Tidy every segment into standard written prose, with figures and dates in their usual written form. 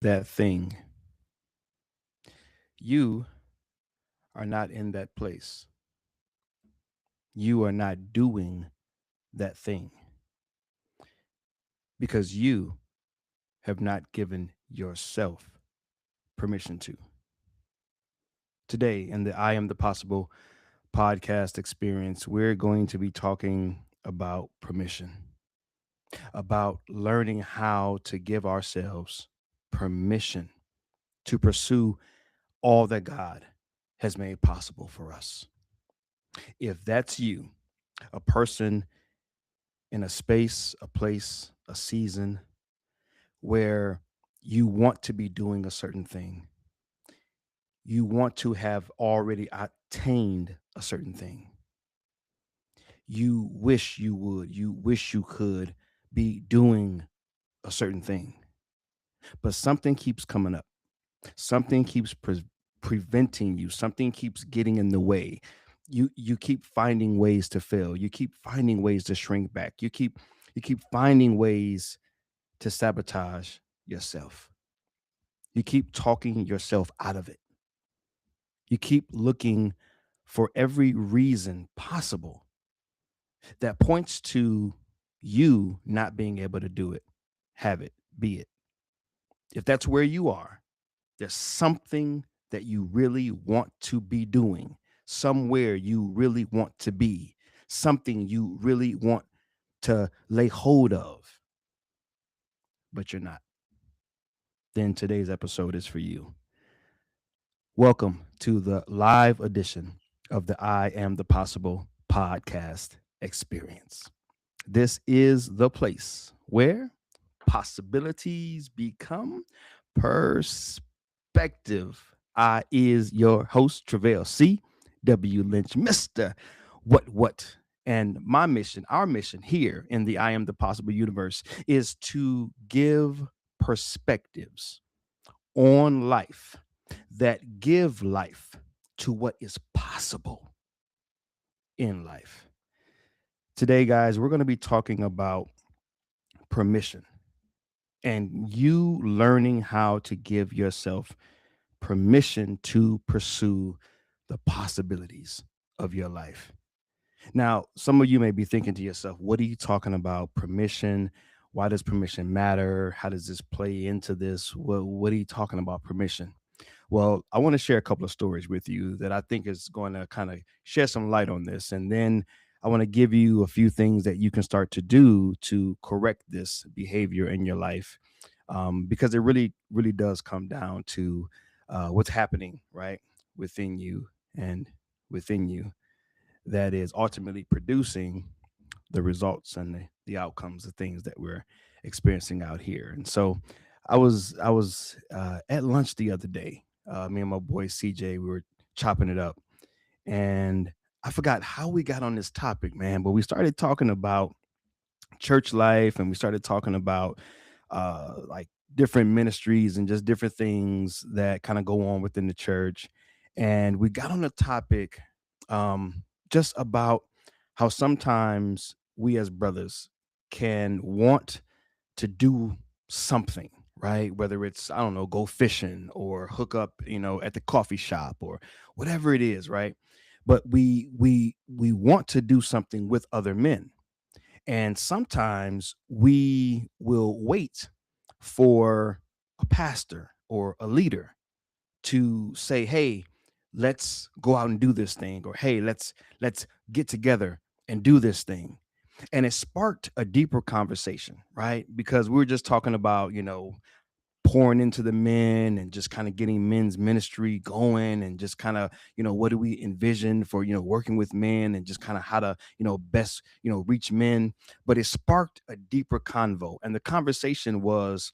that thing. You are not in that place. You are not doing that thing because you have not given yourself permission to. Today, in the I Am the Possible podcast experience, we're going to be talking about permission, about learning how to give ourselves permission to pursue all that God has made possible for us. If that's you, a person in a space, a place, a season where you want to be doing a certain thing, you want to have already attained a certain thing, you wish you would, you wish you could be doing a certain thing, but something keeps coming up, something keeps preventing you, something keeps getting in the way. You keep finding ways to fail, you keep finding ways to shrink back, you keep finding ways to sabotage yourself. You keep talking yourself out of it. You keep looking for every reason possible that points to you not being able to do it, have it, be it. If that's where you are, there's something that you really want to be doing, somewhere you really want to be, something you really want to lay hold of, but you're not. Then today's episode is for you. Welcome to the live edition of the I Am the Possible podcast experience. This is the place where possibilities become perspective. I is your host, Treveal C. W. Lynch, Mr. What? And my mission, our mission here in the I Am the Possible universe is to give perspectives on life that give life to what is possible in life. Today, guys, we're going to be talking about permission and you learning how to give yourself permission to pursue the possibilities of your life. Now, some of you may be thinking to yourself, what are you talking about? Permission? Why does permission matter? How does this play into this? What are you talking about, permission? Well, I want to share a couple of stories with you that I think is going to kind of shed some light on this. And then I want to give you a few things that you can start to do to correct this behavior in your life. Because it really, really does come down to what's happening right within you and within you that is ultimately producing the results and the outcomes, the things that we're experiencing out here. And so I was at lunch the other day. Me and my boy CJ, we were chopping it up, and I forgot how we got on this topic, man. But we started talking about church life, and we started talking about like different ministries and just different things that kind of go on within the church. And we got on the topic just about how sometimes we as brothers can want to do something, right? Whether it's, I don't know, go fishing or hook up, at the coffee shop or whatever it is, right? But we want to do something with other men. And sometimes we will wait for a pastor or a leader to say, "Hey, let's go out and do this thing," or "Hey, let's get together and do this thing." And it sparked a deeper conversation, right? Because we were just talking about, pouring into the men and just kind of getting men's ministry going and just kind of, what do we envision for, working with men and just kind of how to, best, reach men. But it sparked a deeper convo. And the conversation was,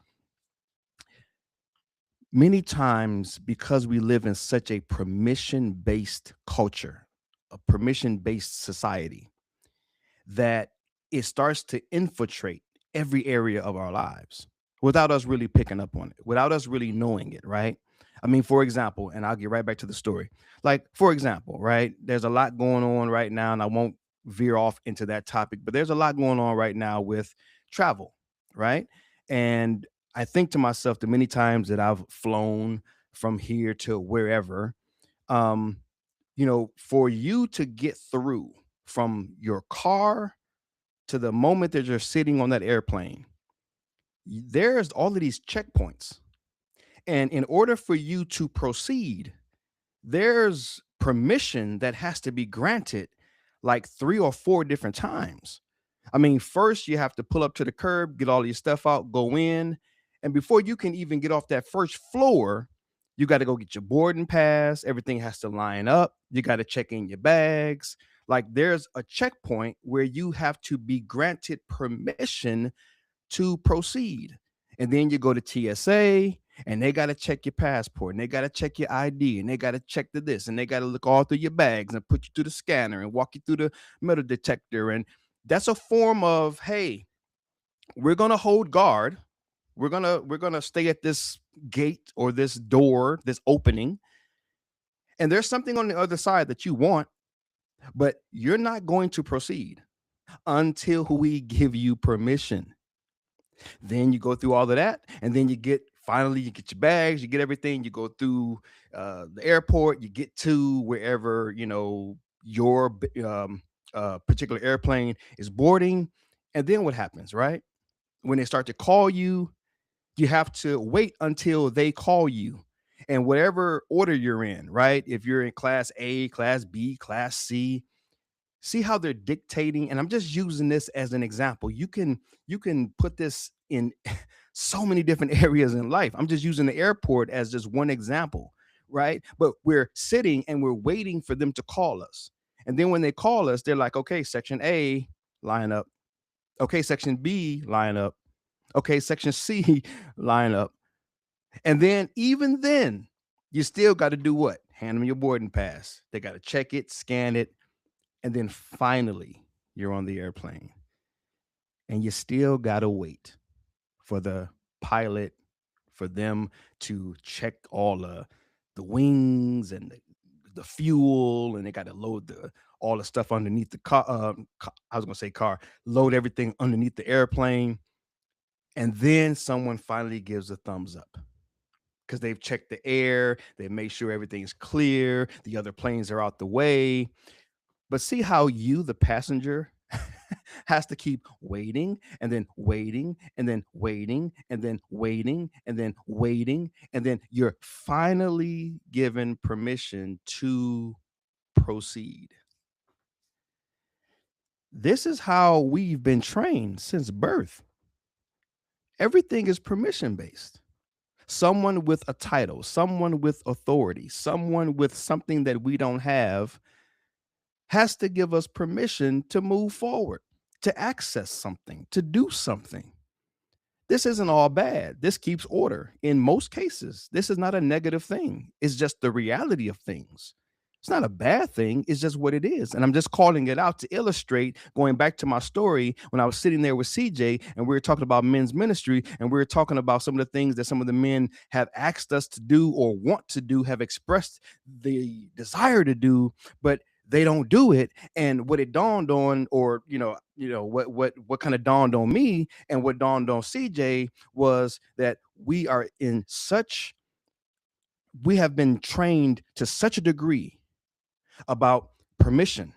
many times, because we live in such a permission based culture, a permission based society, that it starts to infiltrate every area of our lives without us really picking up on it, without us really knowing it, right? I mean, for example, and I'll get right back to the story. Like, for example, right? There's a lot going on right now, and I won't veer off into that topic, but there's a lot going on right now with travel, right? And I think to myself the many times that I've flown from here to wherever, um, for you to get through from your car to the moment that you're sitting on that airplane, there's all of these checkpoints. And in order for you to proceed, there's permission that has to be granted like 3 or 4 different times. I mean, first you have to pull up to the curb, get all your stuff out, go in. And before you can even get off that first floor, you got to go get your boarding pass. Everything has to line up. You got to check in your bags. Like there's a checkpoint where you have to be granted permission to proceed. And then you go to TSA and they got to check your passport and they got to check your ID and they got to check the this and they got to look all through your bags and put you through the scanner and walk you through the metal detector. And that's a form of, hey, we're going to hold guard. We're going to stay at this gate or this door, this opening. And there's something on the other side that you want, but you're not going to proceed until we give you permission. Then you go through all of that, and then you get your bags, you get everything, you go through the airport, you get to wherever your particular airplane is boarding, and then what happens, right? When they start to call you, you have to wait until they call you. And whatever order you're in, right? If you're in class A, class B, class C, see how they're dictating. And I'm just using this as an example. You can put this in so many different areas in life. I'm just using the airport as just one example, right? But we're sitting and we're waiting for them to call us. And then when they call us, they're like, okay, section A, line up. Okay, section B, line up. Okay, section C, line up. And then even then, you still got to do what? Hand them your boarding pass. They got to check it, scan it, and then finally you're on the airplane. And you still got to wait for the pilot, for them to check all the wings and the fuel, and they got to load all the stuff underneath the car. I was gonna say car, load everything underneath the airplane, and then someone finally gives a thumbs up because they've checked the air, they made sure everything's clear, the other planes are out the way. But see how you, the passenger, has to keep waiting and then waiting and then waiting and then waiting and then waiting. And then you're finally given permission to proceed. This is how we've been trained since birth. Everything is permission based. Someone with a title, someone with authority, someone with something that we don't have has to give us permission to move forward, to access something, to do something. This isn't all bad. This keeps order. In most cases, this is not a negative thing. It's just the reality of things. It's not a bad thing. It's just what it is. And I'm just calling it out to illustrate, going back to my story when I was sitting there with CJ and we were talking about men's ministry and we were talking about some of the things that some of the men have asked us to do or want to do, have expressed the desire to do, but they don't do it. And what it dawned on, or what kind of dawned on me and what dawned on CJ was that we have been trained to such a degree about permission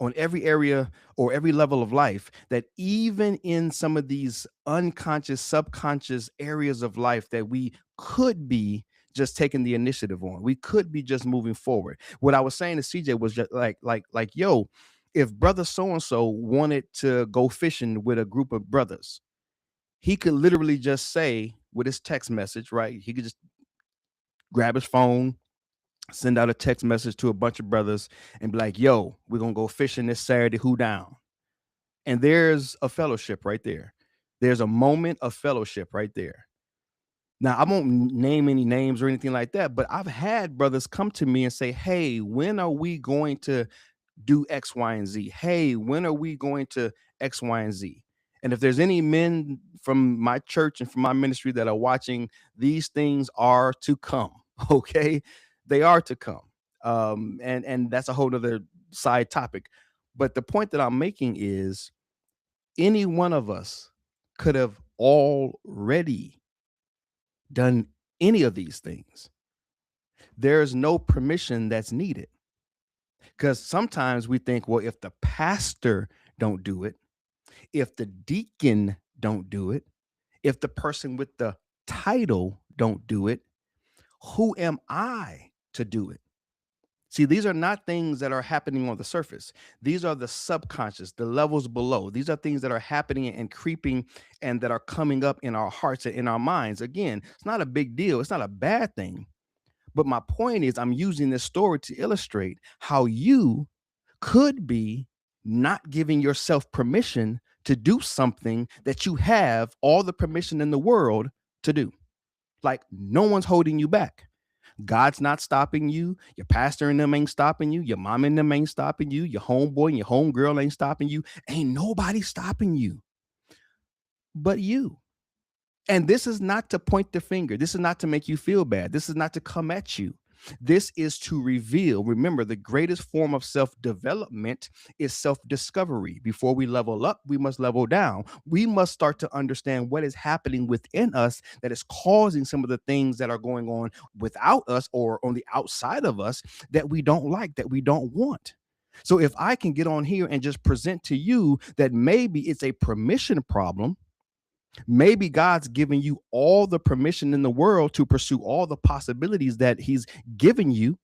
on every area or every level of life that even in some of these unconscious, subconscious areas of life that we could be just taking the initiative on, we could be just moving forward. What I was saying to CJ was just like, yo, if brother so and so wanted to go fishing with a group of brothers, he could literally just say with his text message, right? He could just grab his phone, send out a text message to a bunch of brothers and be like, yo, we're going to go fishing this Saturday. Who down? And there's a fellowship right there. There's a moment of fellowship right there. Now, I won't name any names or anything like that, but I've had brothers come to me and say, hey, when are we going to do X, Y, and Z? Hey, when are we going to X, Y, and Z? And if there's any men from my church and from my ministry that are watching, these things are to come. Okay, they are to come. And that's a whole other side topic. But the point that I'm making is any one of us could have already done any of these things, there's no permission that's needed. Because sometimes we think, well, if the pastor don't do it, if the deacon don't do it, if the person with the title don't do it, who am I to do it? See, these are not things that are happening on the surface. These are the subconscious, the levels below. These are things that are happening and creeping and that are coming up in our hearts and in our minds. Again, it's not a big deal. It's not a bad thing. But my point is, I'm using this story to illustrate how you could be not giving yourself permission to do something that you have all the permission in the world to do. Like, no one's holding you back. God's not stopping you. Your pastor and them ain't stopping you. Your mom and them ain't stopping you. Your homeboy and your homegirl ain't stopping you. Ain't nobody stopping you but you. And this is not to point the finger. This is not to make you feel bad. This is not to come at you. This is to reveal. Remember, the greatest form of self-development is self-discovery. Before we level up, we must level down. We must start to understand what is happening within us that is causing some of the things that are going on without us or on the outside of us that we don't like, that we don't want. So if I can get on here and just present to you that maybe it's a permission problem, maybe God's giving you all the permission in the world to pursue all the possibilities that he's given you,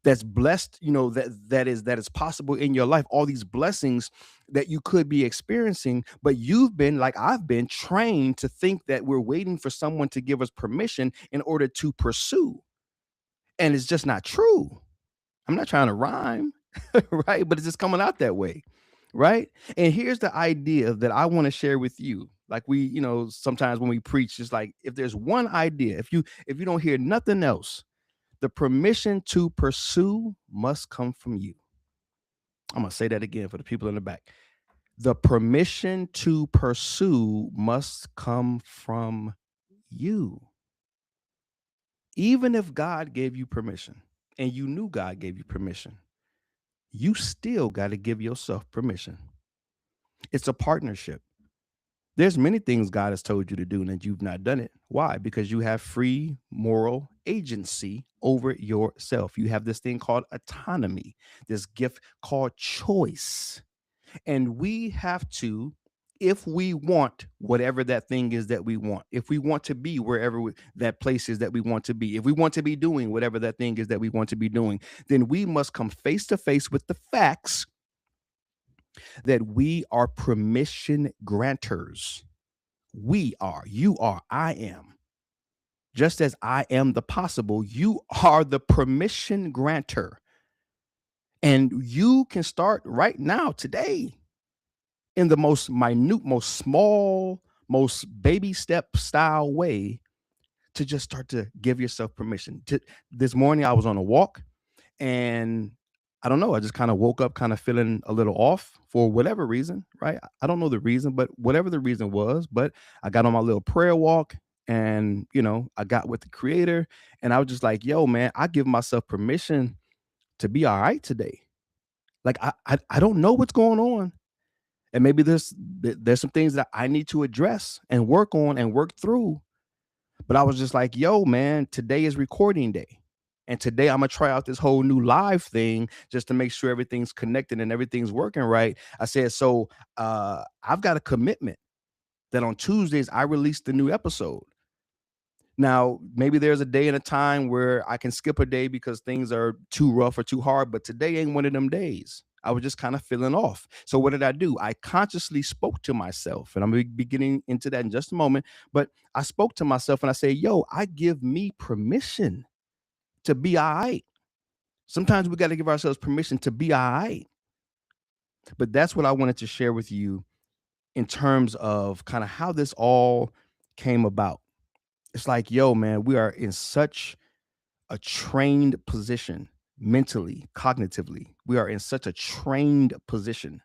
that's blessed, that is possible in your life, all these blessings that you could be experiencing. But you've been, like I've been, trained to think that we're waiting for someone to give us permission in order to pursue. And it's just not true. I'm not trying to rhyme, right? But it's just coming out that way, right? And here's the idea that I want to share with you. Like, we, sometimes when we preach, it's like, if there's one idea, if you don't hear nothing else, the permission to pursue must come from you. I'm gonna say that again for the people in the back. The permission to pursue must come from you. Even if God gave you permission and you knew God gave you permission, you still got to give yourself permission. It's a partnership. There's many things God has told you to do and you've not done it. Why? Because you have free moral agency over yourself. You have this thing called autonomy, this gift called choice. And we have to, if we want whatever that thing is that we want, if we want to be wherever that place is that we want to be, if we want to be doing whatever that thing is that we want to be doing, then we must come face to face with the facts that we are permission granters. We are, you are, I am. Just as I am the possible, you are the permission granter. And you can start right now, today, in the most minute, most small, most baby step style way, to just start to give yourself permission. This morning, I was on a walk, and I don't know, I just kind of woke up kind of feeling a little off for whatever reason, right? I don't know the reason, but whatever the reason was, but I got on my little prayer walk, and, I got with the creator, and I was just like, yo, man, I give myself permission to be all right today. Like, I don't know what's going on. And maybe there's some things that I need to address and work on and work through. But I was just like, yo, man, today is recording day. And today I'm gonna try out this whole new live thing just to make sure everything's connected and everything's working right. I said, so I've got a commitment that on Tuesdays I release the new episode. Now, maybe there's a day and a time where I can skip a day because things are too rough or too hard, but today ain't one of them days. I was just kind of feeling off. So what did I do? I consciously spoke to myself, and I'm going to be getting into that in just a moment. But I spoke to myself and I say, yo, I give me permission to be all right. Sometimes we got to give ourselves permission to be all right. But that's what I wanted to share with you in terms of kind of how this all came about. It's like, yo, man, we are in such a trained position mentally, cognitively. We are in such a trained position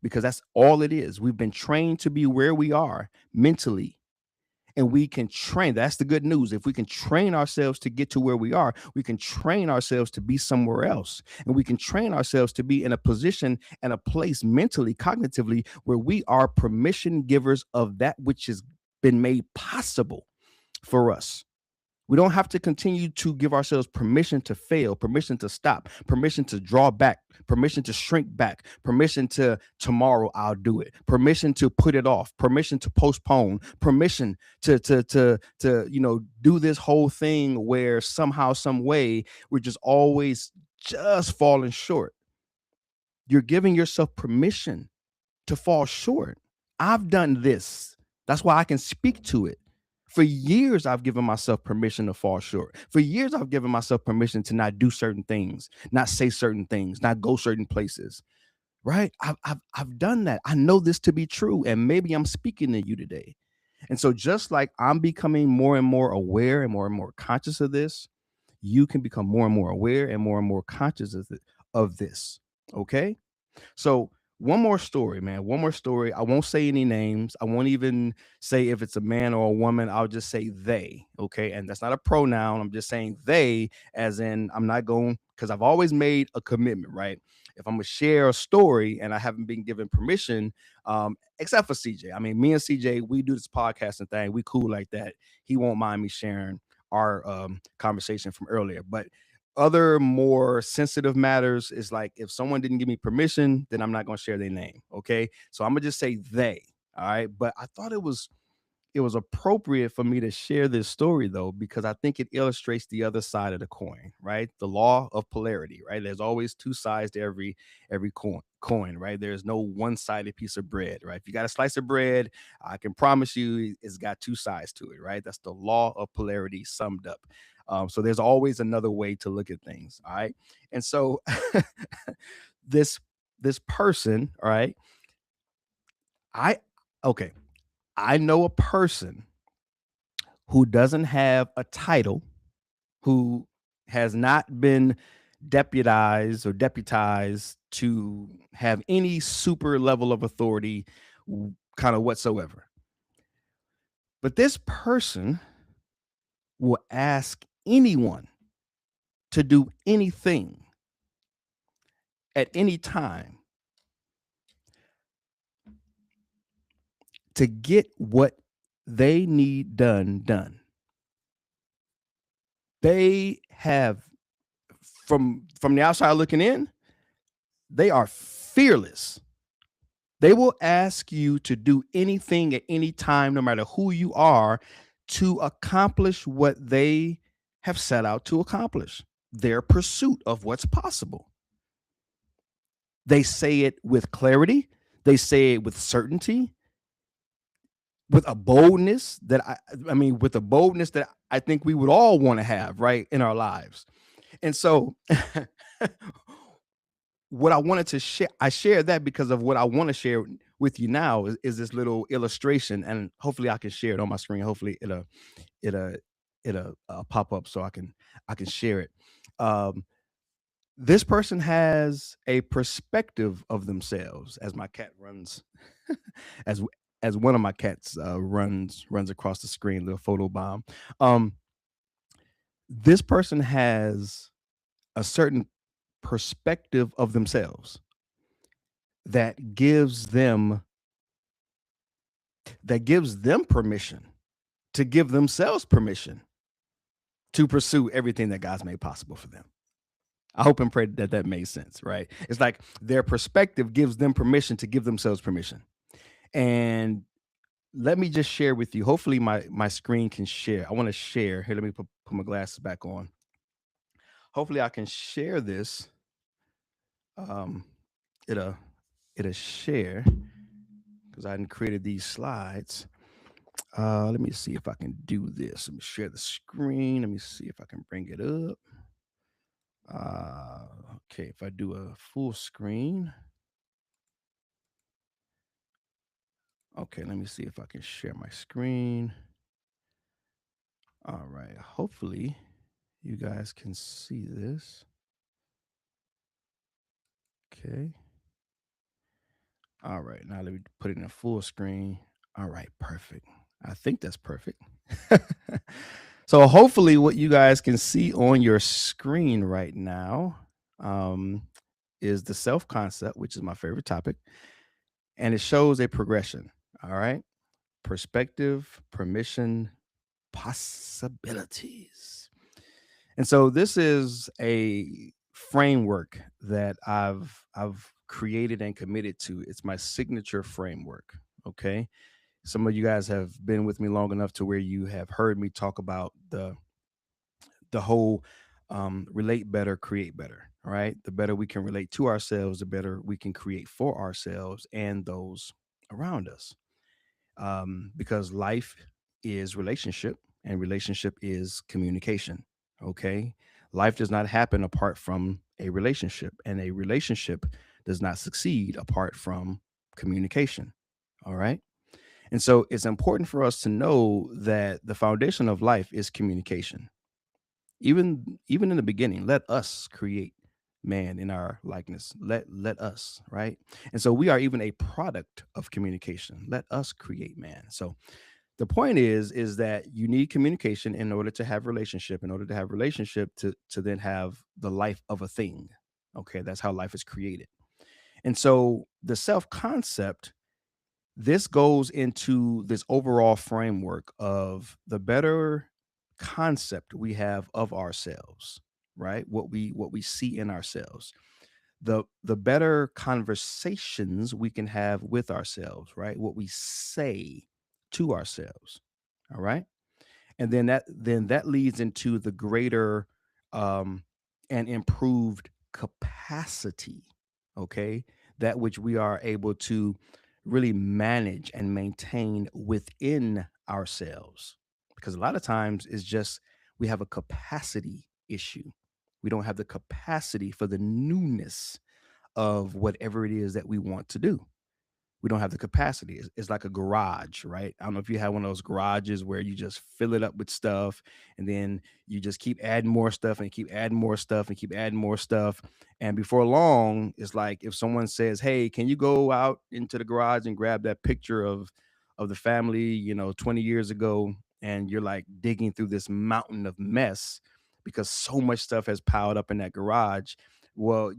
because that's all it is. We've been trained to be where we are mentally, and we can train. That's the good news. If we can train ourselves to get to where we are, we can train ourselves to be somewhere else. And we can train ourselves to be in a position and a place mentally, cognitively, where we are permission givers of that which has been made possible for us. We don't have to continue to give ourselves permission to fail, permission to stop, permission to draw back, permission to shrink back, permission to tomorrow I'll do it, permission to put it off, permission to postpone, permission to do this whole thing where somehow, some way we're just always just falling short. You're giving yourself permission to fall short. I've done this. That's why I can speak to it. For years, I've given myself permission to fall short. For years, I've given myself permission to not do certain things, not say certain things, not go certain places. Right? I've done that. I know this to be true, and maybe I'm speaking to you today. And so, just like I'm becoming more and more aware and more conscious of this, you can become more and more aware and more conscious of this. Okay? So one more story, man. One more story. I won't say any names. I won't even say if it's a man or a woman. I'll just say they. Okay. And that's not a pronoun. I'm just saying they, as in I'm not going, because I've always made a commitment, right? If I'm gonna share a story and I haven't been given permission, except for CJ. I mean, me and CJ, we do this podcasting thing. We cool like that. He won't mind me sharing our conversation from earlier. But other more sensitive matters is like if someone didn't give me permission, then I'm not going to share their name. Okay. So I'm going to just say they. All right. But I thought it was appropriate for me to share this story though, because I think it illustrates the other side of the coin, right? The law of polarity, right? There's always two sides to every coin, right? There's no one-sided piece of bread, right? If you got a slice of bread, I can promise you it's got two sides to it, right? That's the law of polarity summed up. So there's always another way to look at things, all right? And so this this person, all right, I okay, I know a person who doesn't have a title, who has not been deputized to have any super level of authority kind of whatsoever. But this person will ask anyone to do anything at any time to get what they need done. They have, from the outside looking in, they are fearless. They will ask you to do anything at any time, no matter who you are, to accomplish what they have set out to accomplish, their pursuit of what's possible. They say it with clarity, they say it with certainty, with a boldness that with a boldness that I think we would all want to have, right, in our lives. And so what I wanted to share, I shared that because of what I want to share with you now is this little illustration, and hopefully I can share it on my screen. Hopefully it'll pop up so I can share it. Um, this person has a perspective of themselves as my cat runs, as as one of my cats runs across the screen, the photo bomb. Um, this person has a certain perspective of themselves that gives them permission to give themselves permission to pursue everything that God's made possible for them. I hope and pray that that made sense, right? It's like their perspective gives them permission to give themselves permission. And let me just share with you. Hopefully, my screen can share. I want to share. Here, let me put my glasses back on. Hopefully, I can share this. Um, it'll it'll share because I hadn't created these slides. Let me see if I can do this. Let me share the screen. Let me see if I can bring it up. Uh, okay, if I do a full screen. Okay, let me see if I can share my screen. All right, hopefully you guys can see this. Okay. All right, now let me put it in a full screen. All right, perfect. I think that's perfect. So hopefully what you guys can see on your screen right now um, is the self concept, which is my favorite topic, and it shows a progression. All right, perspective, permission, possibilities. And so this is a framework that I've created and committed to. It's my signature framework. Okay. Some of you guys have been with me long enough to where you have heard me talk about the whole relate better, create better. All right. The better we can relate to ourselves, the better we can create for ourselves and those around us. Because life is relationship and relationship is communication. Okay. Life does not happen apart from a relationship, and a relationship does not succeed apart from communication. All right. And so it's important for us to know that the foundation of life is communication. Even in the beginning, let us create man in our likeness. Let us, right? And so we are even a product of communication. Let us create man. So the point is that you need communication in order to have relationship, in order to have relationship to then have the life of a thing. Okay, that's how life is created. And so the self concept, this goes into this overall framework of the better concept we have of ourselves, right? What we see in ourselves, the better conversations we can have with ourselves, right? What we say to ourselves. All right. And then that leads into the greater um and improved capacity, okay, that which we are able to really manage and maintain within ourselves, because a lot of times it's just we have a capacity issue. We don't have the capacity for the newness of whatever it is that we want to do. We don't have the capacity. It's like a garage, right? I don't know if you have one of those garages where you just fill it up with stuff, and then you just keep adding more stuff and keep adding more stuff and keep adding more stuff. And before long, it's like if someone says, "Hey, can you go out into the garage and grab that picture of the family, 20 years ago?" And you're like digging through this mountain of mess because so much stuff has piled up in that garage. Well,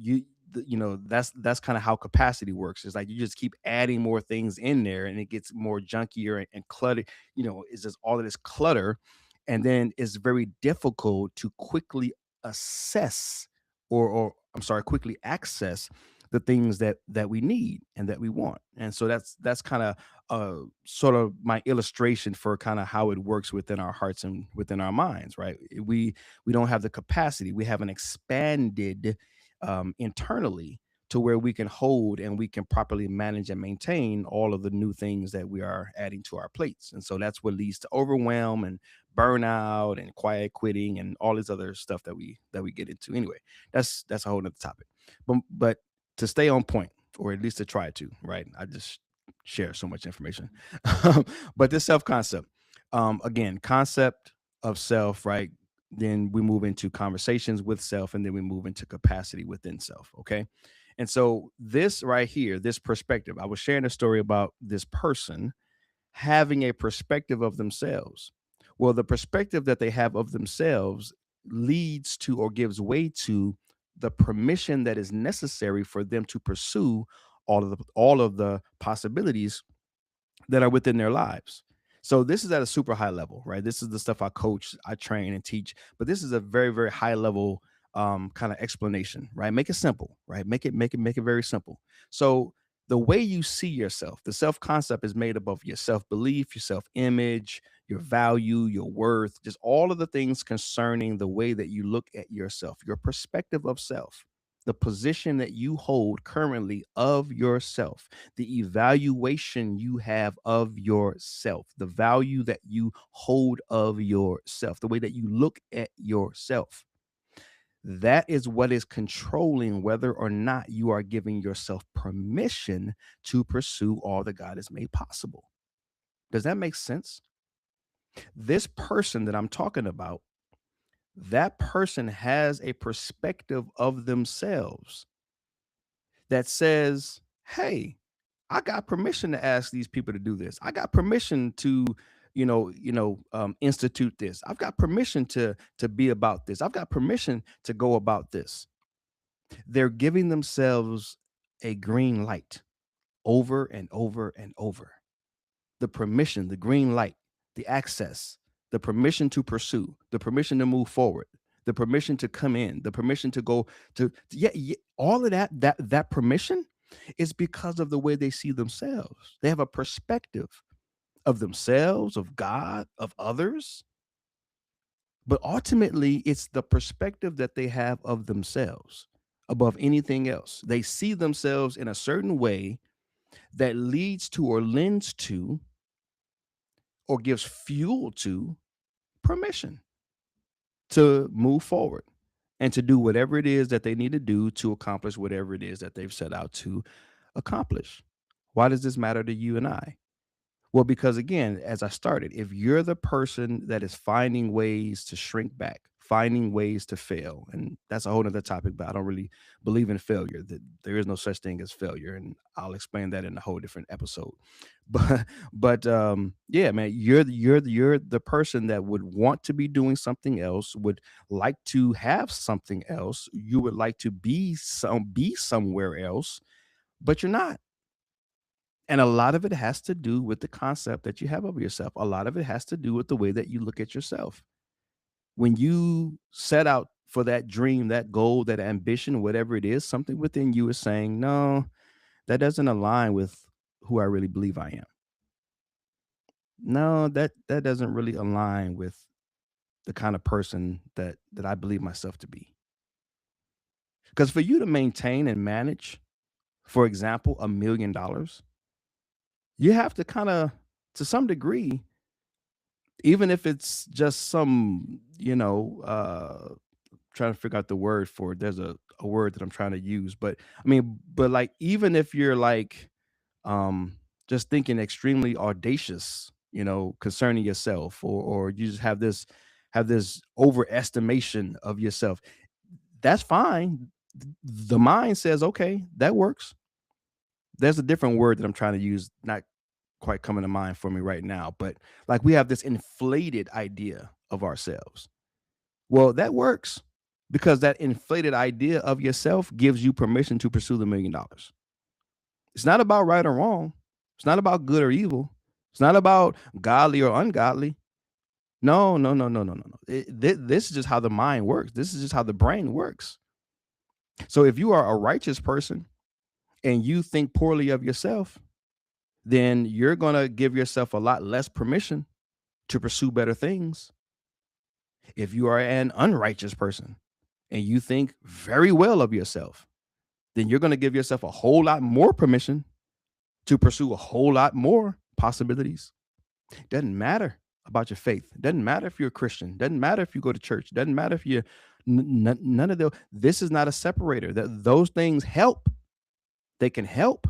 that's kind of how capacity works. It's like you just keep adding more things in there and it gets more junkier and cluttered. It's just all of this clutter, and then it's very difficult to quickly assess, or I'm sorry, quickly access the things that we need and that we want. And so that's kind of sort of my illustration for kind of how it works within our hearts and within our minds, right? We don't have the capacity. We haven't expanded internally to where we can hold and we can properly manage and maintain all of the new things that we are adding to our plates. And so that's what leads to overwhelm and burnout and quiet quitting and all this other stuff that we get into. Anyway, that's a whole nother topic. But to stay on point, or at least to try to, right? I just share so much information. But this self concept, again, concept of self, right? Then we move into conversations with self, and then we move into capacity within self. Okay. And so this right here, this perspective, I was sharing a story about this person having a perspective of themselves. Well, the perspective that they have of themselves leads to or gives way to the permission that is necessary for them to pursue all of the possibilities that are within their lives. So this is at a super high level, right? This is the stuff I coach, I train and teach, but this is a very, very high level kind of explanation, right? Make it simple, right? Make it very simple. So the way you see yourself, the self concept is made up of your self belief, your self image, your value, your worth, just all of the things concerning the way that you look at yourself, your perspective of self, the position that you hold currently of yourself, the evaluation you have of yourself, the value that you hold of yourself, the way that you look at yourself. That is what is controlling whether or not you are giving yourself permission to pursue all that God has made possible. Does that make sense? This person that I'm talking about, that person has a perspective of themselves that says, "Hey, I got permission to ask these people to do this. I got permission to, institute this. I've got permission to be about this. I've got permission to go about this." They're giving themselves a green light over and over and over. The permission, the green light, the access. the permission to pursue, the permission to move forward, the permission to come in, the permission to go to yeah, yeah, all of that permission is because of the way they see themselves. They have a perspective of themselves, of God, of others, but ultimately it's the perspective that they have of themselves above anything else. They see themselves in a certain way that leads to or lends to or gives fuel to permission to move forward and to do whatever it is that they need to do to accomplish whatever it is that they've set out to accomplish. Why does this matter to you and I? Well, because again, as I started, if you're the person that is finding ways to shrink back, finding ways to fail, and that's a whole other topic, but I don't really believe in failure. That there is no such thing as failure, and I'll explain that in a whole different episode. But yeah, man, you're the person that would want to be doing something else, would like to have something else, you would like to be somewhere else, but you're not. And a lot of it has to do with the concept that you have of yourself. A lot of it has to do with the way that you look at yourself. When you set out for that dream, that goal, that ambition, whatever it is, something within you is saying, no, that doesn't align with who I really believe I am. No, that doesn't really align with the kind of person that I believe myself to be. Because for you to maintain and manage, for example, $1 million, you have to kind of, to some degree, even if it's just some, trying to figure out the word for it. There's a word that I'm trying to use, but I mean, but like even if you're like um just thinking extremely audacious, concerning yourself, or you just have this overestimation of yourself, that's fine. The mind says, okay, that works. There's a different word that I'm trying to use, not quite coming to mind for me right now, but like we have this inflated idea of ourselves. Well, that works because that inflated idea of yourself gives you permission to pursue the $1 million. It's not about right or wrong. It's not about good or evil. It's not about godly or ungodly. No, no, no, no, no, no, no. This is just how the mind works. This is just how the brain works. So if you are a righteous person and you think poorly of yourself, then you're going to give yourself a lot less permission to pursue better things. If you are an unrighteous person and you think very well of yourself, then you're going to give yourself a whole lot more permission to pursue a whole lot more possibilities. Doesn't matter about your faith. Doesn't matter if you're a Christian. Doesn't matter if you go to church. Doesn't matter if you're none of those. This is not a separator. Those things help. They can help,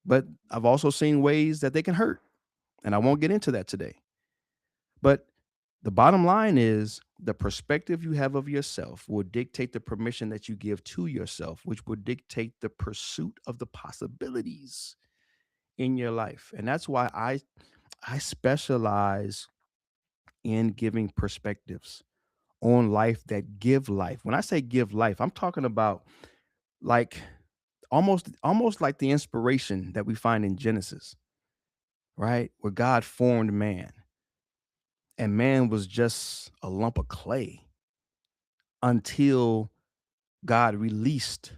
but I've also seen ways that they can hurt, and I won't get into that today. But the bottom line is the perspective you have of yourself will dictate the permission that you give to yourself, which will dictate the pursuit of the possibilities in your life. And that's why I specialize in giving perspectives on life that give life. When I say give life, I'm talking about like almost like the inspiration that we find in Genesis, right? Where God formed man and man was just a lump of clay until God released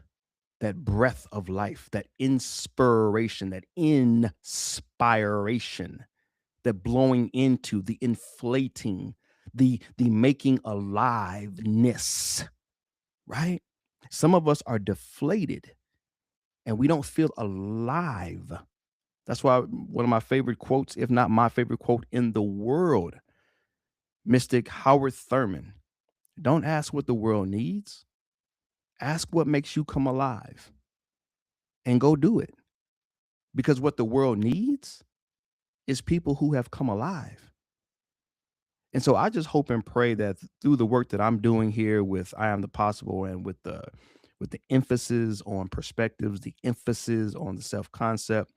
that breath of life, that inspiration, that inspiration, that blowing into, the inflating, the making aliveness, right? Some of us are deflated and we don't feel alive. That's why one of my favorite quotes, if not my favorite quote in the world, Mystic Howard Thurman: don't ask what the world needs, ask what makes you come alive and go do it. Because what the world needs is people who have come alive. And so I just hope and pray that through the work that I'm doing here with I Am the Possible and with the emphasis on perspectives, the emphasis on the self concept,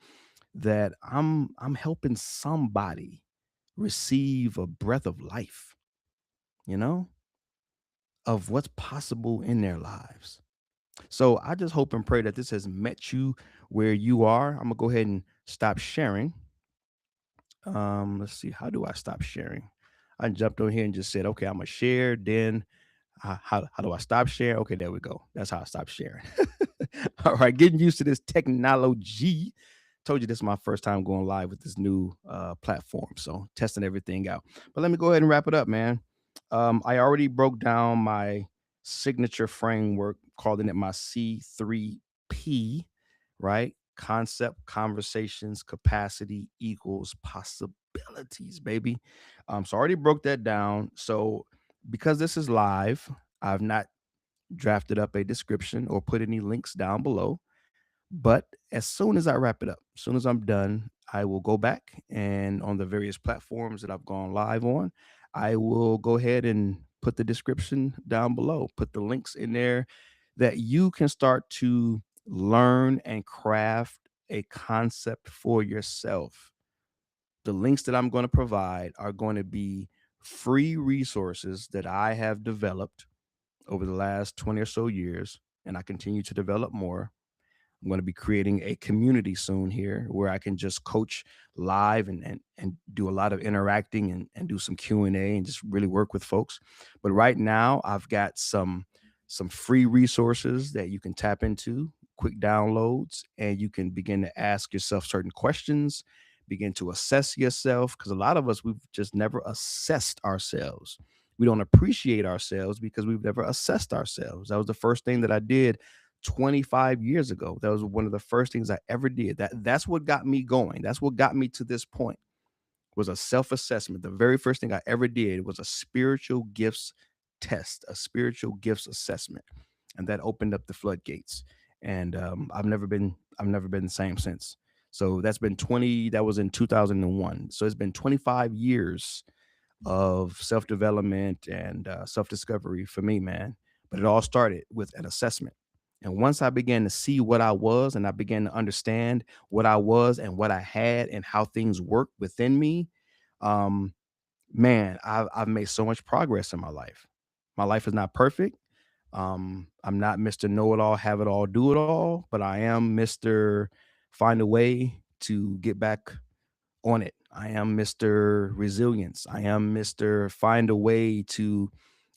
that I'm helping somebody receive a breath of life, you know, of what's possible in their lives. So I just hope and pray that this has met you where you are. I'm gonna go ahead and stop sharing Let's see. How do I stop sharing? I jumped on here and just said, okay, I'm gonna share. Then how do I stop sharing? Okay, there we go. That's how I stop sharing. All right, getting used to this technology. Told you this is my first time going live with this new platform, so testing everything out. But let me go ahead and wrap it up, man. I already broke down my signature framework, calling it my C3P, right? Concept, conversations, capacity equals possibilities, baby. So I already broke that down. So because this is live, I've not drafted up a description or put any links down below. But as soon as I wrap it up, as soon as I'm done, I will go back and on the various platforms that I've gone live on, I will go ahead and put the description down below, put the links in there that you can start to learn and craft a concept for yourself. The links that I'm going to provide are going to be free resources that I have developed over the last 20 or so years, and I continue to develop more. I'm going to be creating a community soon here where I can just coach live and do a lot of interacting and do some Q&A and just really work with folks. But right now I've got some free resources that you can tap into, quick downloads, and you can begin to ask yourself certain questions, begin to assess yourself because a lot of us we've just never assessed ourselves. We don't appreciate ourselves because we've never assessed ourselves. That was the first thing that I did 25 years ago. That was one of the first things I ever did. That's what got me going. That's what got me to this point was a self-assessment. The very first thing I ever did was a spiritual gifts test, a spiritual gifts assessment. And that opened up the floodgates. And I've never been the same since. So that's been 20, that was in 2001. So it's been 25 years of self development and self discovery for me, man. But it all started with an assessment. And once I began to see what I was and I began to understand what I was and what I had and how things work within me, um, man, I've made so much progress in my life. My life is not perfect. I'm not Mr. Know It All, Have It All, Do It All, but I am Mr. Find a Way to Get Back on it. I am Mr. Resilience. I am Mr. Find a Way to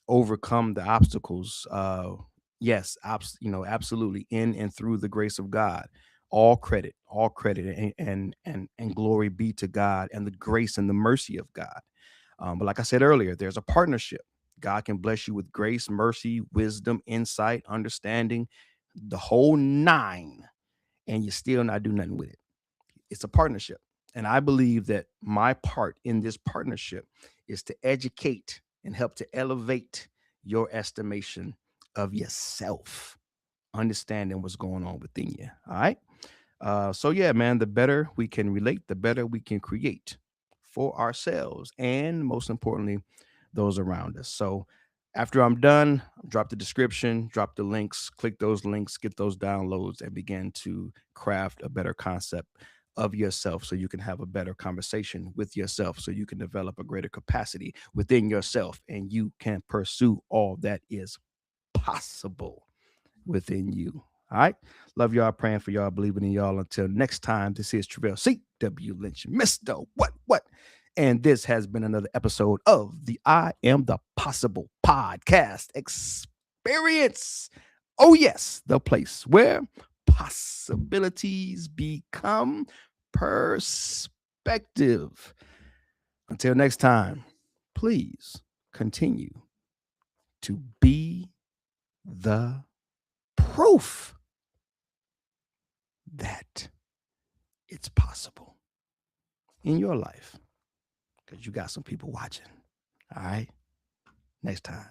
overcome the obstacles. Yes, absolutely, in and through the grace of God. All credit, and glory be to God and the grace and the mercy of God. But like I said earlier, there's a partnership. God can bless you with grace, mercy, wisdom, insight, understanding, the whole nine, and you still not do nothing with it. It's a partnership. And I believe that my part in this partnership is to educate and help to elevate your estimation of yourself, understanding what's going on within you. All right. So yeah, man, the better we can relate, the better we can create for ourselves and most importantly, those around us. So after I'm done, drop the description, drop the links, click those links, get those downloads, and begin to craft a better concept of yourself so you can have a better conversation with yourself, so you can develop a greater capacity within yourself and you can pursue all that is possible within you. All right. Love y'all, praying for y'all, believing in y'all. Until next time, this is Treveal C.W. Lynch, Mr. What? And this has been another episode of the I Am the Possible podcast experience. Oh, yes, the place where possibilities become perspective. Until next time, please continue to be the proof that it's possible in your life because you got some people watching. All right. Next time.